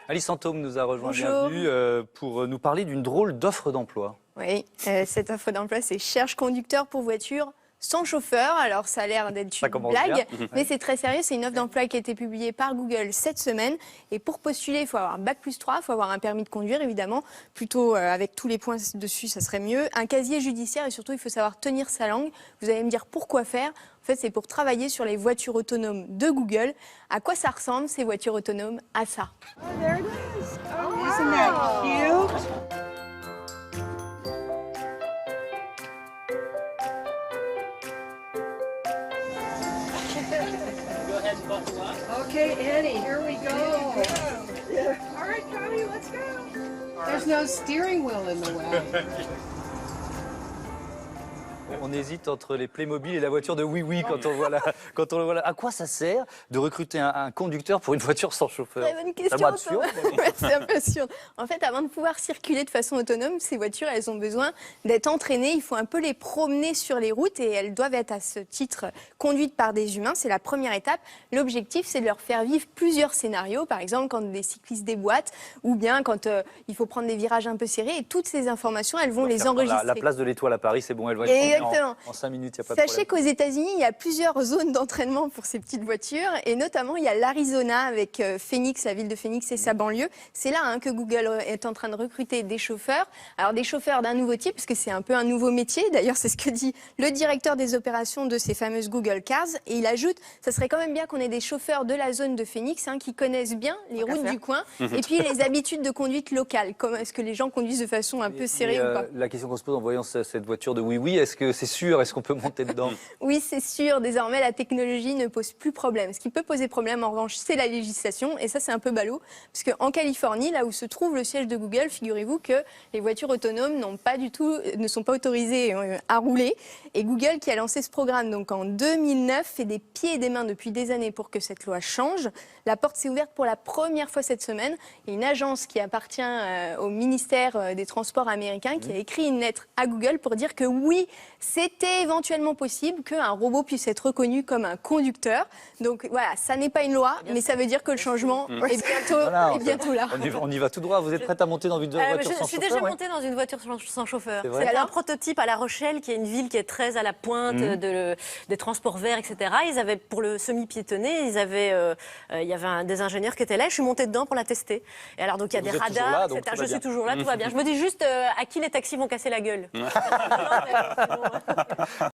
Alice Santôme nous a rejoint. Bonjour. Bienvenue pour nous parler d'une drôle d'offre d'emploi. Oui, cette offre d'emploi, c'est cherche conducteur pour voiture sans chauffeur. Alors, ça a l'air d'être Ça une commence blague, bien. mais c'est très sérieux. C'est une offre d'emploi qui a été publiée par Google cette semaine. Et pour postuler, il faut avoir Bac+3, il faut avoir un permis de conduire, évidemment. Plutôt avec tous les points dessus, ça serait mieux. Un casier judiciaire et surtout, il faut savoir tenir sa langue. Vous allez me dire pourquoi faire. En fait, c'est pour travailler sur les voitures autonomes de Google. À quoi ça ressemble, ces voitures autonomes? À ça. Oh, there it is. Oh, isn't that cute? Go ahead and buckle up. Okay, Eddie, here we go. All right, Connie, let's go. There's no steering wheel in the way. On hésite entre les Playmobil et la voiture de Oui Oui quand on voit la... À quoi ça sert de recruter un conducteur pour une voiture sans chauffeur? Très bonne question. Ça m'absurde. Ouais, c'est un peu absurde. En fait, avant de pouvoir circuler de façon autonome, ces voitures, elles ont besoin d'être entraînées. Il faut un peu les promener sur les routes et elles doivent être à ce titre conduites par des humains. C'est la première étape. L'objectif, c'est de leur faire vivre plusieurs scénarios. Par exemple, quand des cyclistes déboîtent ou bien quand il faut prendre des virages un peu serrés. Et toutes ces informations, elles vont les enregistrer. La place de l'Étoile à Paris, c'est bon, elle va être Exactement. en 5 minutes, il n'y a pas de Sachez problème. qu'aux États-Unis, il y a plusieurs zones d'entraînement pour ces petites voitures, et notamment il y a l'Arizona avec Phoenix, la ville de Phoenix et sa banlieue. C'est là que Google est en train de recruter des chauffeurs. Alors des chauffeurs d'un nouveau type, parce que c'est un peu un nouveau métier. D'ailleurs, c'est ce que dit le directeur des opérations de ces fameuses Google Cars. Et il ajoute, ça serait quand même bien qu'on ait des chauffeurs de la zone de Phoenix qui connaissent bien les routes du coin, et puis les habitudes de conduite locales. Comment est-ce que les gens conduisent de façon un peu serrée ou pas? La question qu'on se pose en voyant cette voiture de Oui Oui, est-ce que c'est sûr? Est-ce qu'on peut monter dedans? Oui, c'est sûr. Désormais, la technologie ne pose plus problème. Ce qui peut poser problème, en revanche, c'est la législation. Et ça, c'est un peu ballot. Parce qu'en Californie, là où se trouve le siège de Google, figurez-vous que les voitures autonomes ne sont pas autorisées à rouler. Et Google, qui a lancé ce programme donc en 2009, fait des pieds et des mains depuis des années pour que cette loi change. La porte s'est ouverte pour la première fois cette semaine. Il y a une agence qui appartient au ministère des Transports américain qui a écrit une lettre à Google pour dire que oui, c'était éventuellement possible qu'un robot puisse être reconnu comme un conducteur. Donc voilà, ça n'est pas une loi, mais ça veut dire que le changement est bientôt là. On y va tout droit. Vous êtes prête à monter dans une voiture sans Je suis chauffeur? déjà Ouais. montée dans une voiture sans chauffeur. C'est vrai. C'est un prototype à La Rochelle, qui est une ville qui est très à la pointe des transports verts, etc. Ils avaient, pour le semi-piétonné, il y avait des ingénieurs qui étaient là. Je suis montée dedans pour la tester. Et alors, donc, il y a des Vous êtes toujours radars, là, donc etc. tout va Je suis bien. toujours là, tout va bien. Je me dis juste à qui les taxis vont casser la gueule.